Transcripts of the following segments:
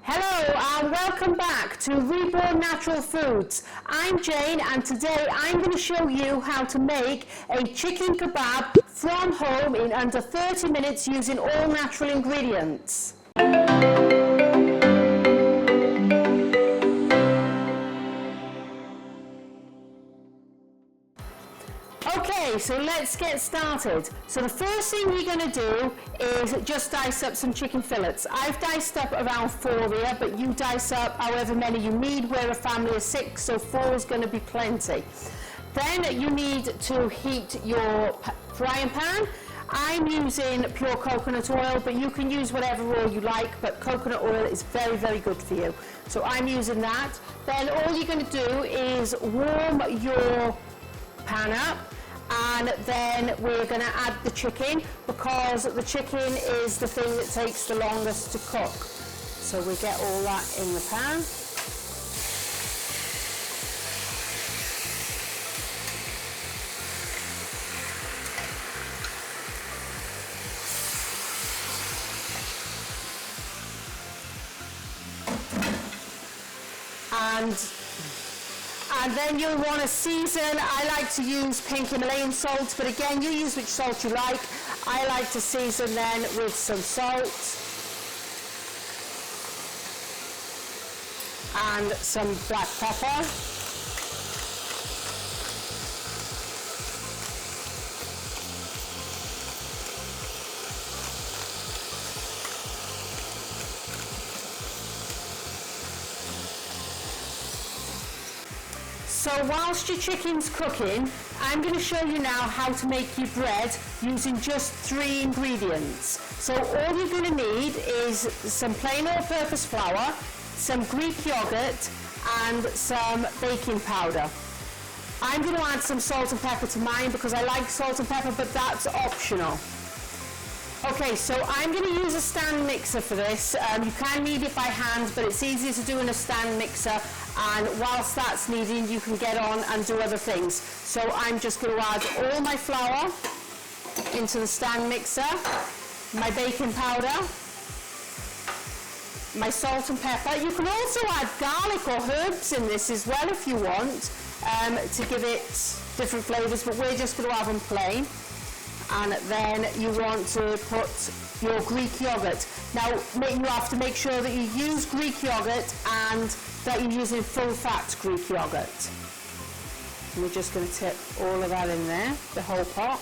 Hello and welcome back to Reborn Natural Foods. I'm Jane and today I'm going to show you how to make a chicken kebab from home in under 30 minutes using all natural ingredients. Okay, so let's get started. So the first thing you're going to do is just dice up some chicken fillets. I've diced up around 4 here, but you dice up however many you need. We're a family of 6, so 4 is going to be plenty. Then you need to heat your frying pan. I'm using pure coconut oil, but you can use whatever oil you like, but coconut oil is very, very good for you. So I'm using that. Then all you're going to do is warm your pan up, and then we're going to add the chicken because the chicken is the thing that takes the longest to cook. So we get all that in the pan. And then you'll want to season. I like to use pink Himalayan salt, but again, you use which salt you like. I like to season then with some salt and some black pepper. So whilst your chicken's cooking, I'm going to show you now how to make your bread using just 3 ingredients. So all you're going to need is some plain all-purpose flour, some Greek yogurt and some baking powder. I'm going to add some salt and pepper to mine because I like salt and pepper, but that's optional. Okay, so I'm going to use a stand mixer for this. You can knead it by hand, but it's easier to do in a stand mixer, and whilst that's kneading you can get on and do other things. So I'm just going to add all my flour into the stand mixer, my baking powder, my salt and pepper. You can also add garlic or herbs in this as well if you want, to give it different flavours, but we're just going to have them plain. And then you want to put your Greek yogurt. Now you have to make sure that you use Greek yogurt and that you're using full fat Greek yogurt. And we're just going to tip all of that in there, the whole pot.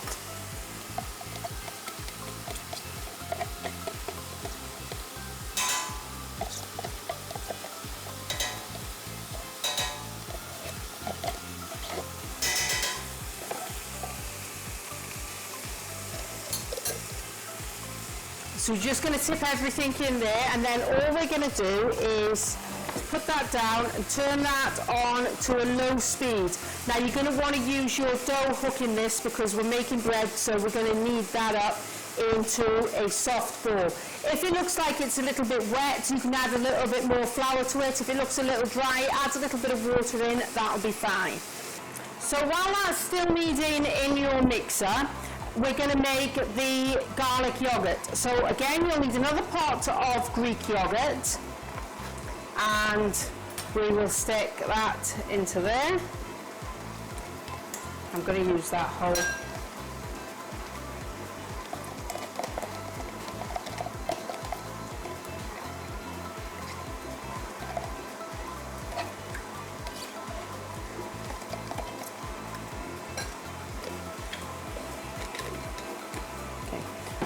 So we're just going to tip everything in there, and then all we're going to do is put that down and turn that on to a low speed. Now you're going to want to use your dough hook in this because we're making bread, so we're going to knead that up into a soft ball. If it looks like it's a little bit wet, you can add a little bit more flour to it. If it looks a little dry, add a little bit of water in, that'll be fine. So while that's still kneading in your mixer, we're going to make the garlic yogurt. So again, you'll need another pot of Greek yogurt, and we will stick that into there. I'm going to use that whole.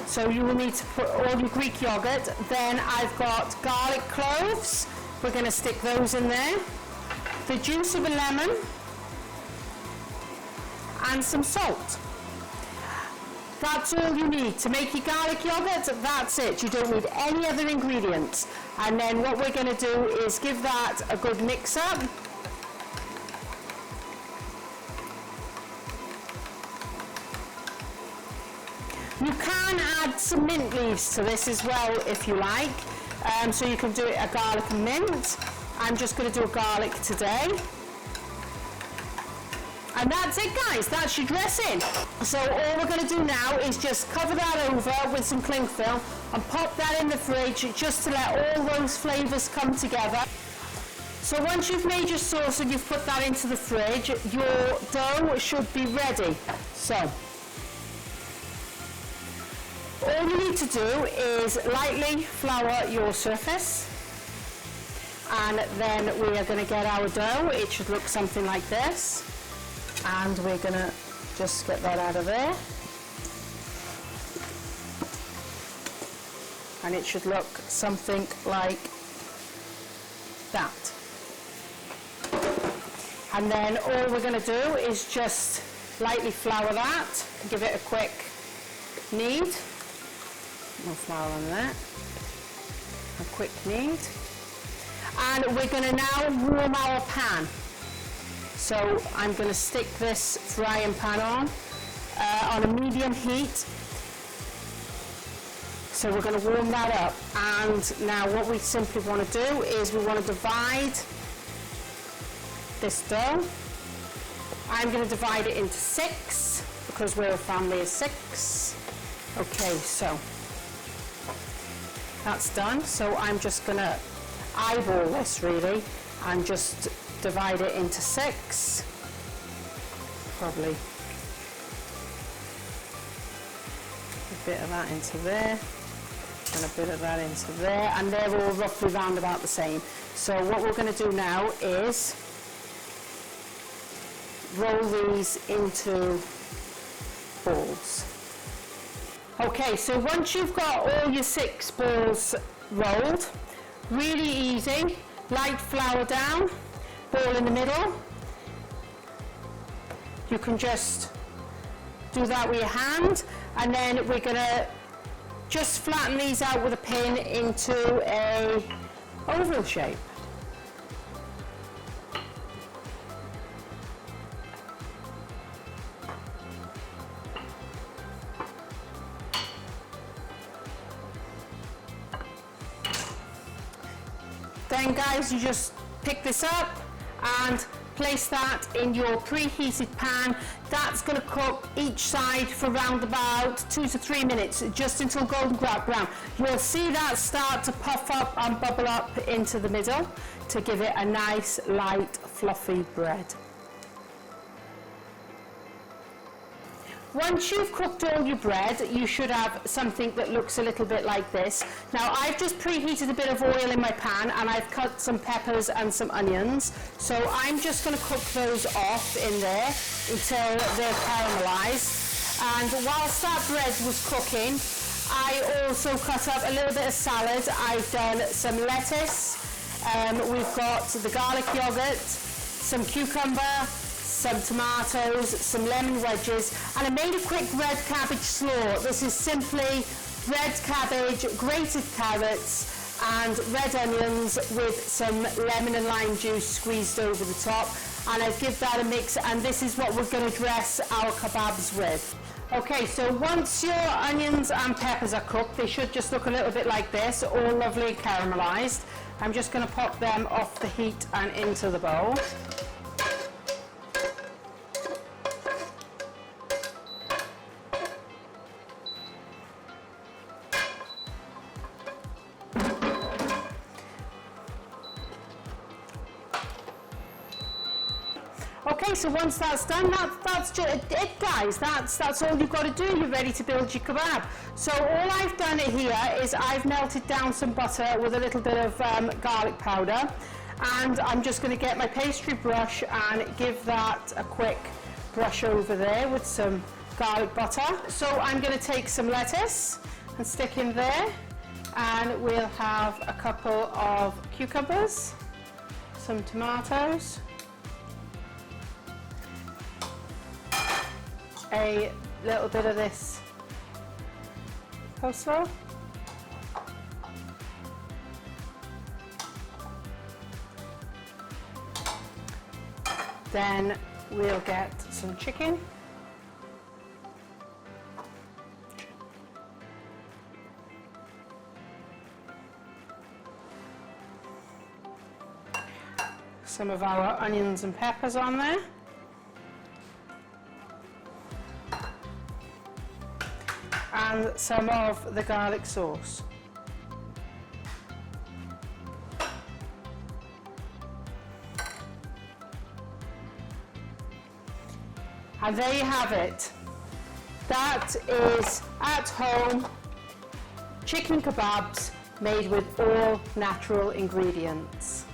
So you will need to put all your Greek yogurt. Then I've got garlic cloves. We're going to stick those in there. The juice of a lemon. And some salt. That's all you need to make your garlic yogurt. That's it. You don't need any other ingredients. And then what we're going to do is give that a good mix up. You can add some mint leaves to this as well if you like, so you can do it a garlic and mint. I'm just going to do a garlic today. And that's it, guys, that's your dressing. So all we're going to do now is just cover that over with some cling film and pop that in the fridge just to let all those flavours come together. So once you've made your sauce and you've put that into the fridge, your dough should be ready. So all you need to do is lightly flour your surface, and then we are going to get our dough. It should look something like this, and we're going to just get that out of there, and it should look something like that. And then all we're going to do is just lightly flour that, give it a quick knead. More flour on that, a quick knead. And we're going to now warm our pan. So I'm going to stick this frying pan on a medium heat. So we're going to warm that up. And now what we simply want to do is we want to divide this dough. I'm going to divide it into 6 because we're a family of 6. Okay, so that's done. So I'm just going to eyeball this really and just divide it into 6. Probably a bit of that into there and a bit of that into there, and they're all roughly round about the same. So what we're going to do now is roll these into balls. Okay, so once you've got all your 6 balls rolled, really easy, light flour down, ball in the middle. You can just do that with your hand, and then we're going to just flatten these out with a pin into a oval shape. Then guys, you just pick this up and place that in your preheated pan. That's going to cook each side for around about 2 to 3 minutes, just until golden brown. You'll see that start to puff up and bubble up into the middle to give it a nice, light, fluffy bread. Once you've cooked all your bread, you should have something that looks a little bit like this. Now, I've just preheated a bit of oil in my pan and I've cut some peppers and some onions. So I'm just going to cook those off in there until they're caramelized. And whilst that bread was cooking, I also cut up a little bit of salad. I've done some lettuce, we've got the garlic yogurt, some cucumber, some tomatoes, some lemon wedges, and I made a quick red cabbage slaw. This is simply red cabbage, grated carrots, and red onions with some lemon and lime juice squeezed over the top. And I give that a mix, and this is what we're going to dress our kebabs with. Okay, so once your onions and peppers are cooked, they should just look a little bit like this, all lovely caramelized. I'm just going to pop them off the heat and into the bowl. Okay, so once that's done, that's just it, guys. That's all you've got to do. You're ready to build your kebab. So all I've done here is I've melted down some butter with a little bit of garlic powder, and I'm just going to get my pastry brush and give that a quick brush over there with some garlic butter. So I'm going to take some lettuce and stick in there, and we'll have a couple of cucumbers, some tomatoes, a little bit of this coleslaw, then we'll get some chicken, some of our onions and peppers on there. and some of the garlic sauce. And there you have it. That is at home chicken kebabs made with all natural ingredients.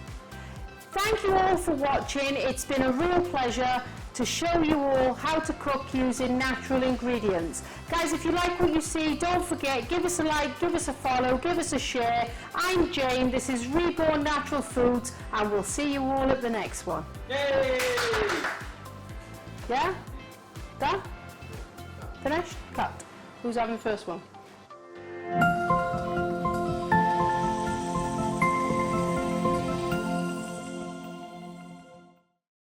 Thank you all for watching. It's been a real pleasure to show you all how to cook using natural ingredients. Guys, if you like what you see, don't forget, give us a like, give us a follow, give us a share. I'm Jane, this is Reborn Natural Foods, and we'll see you all at the next one. Yay! Yeah? Done? Finished? Cut. Who's having the first one?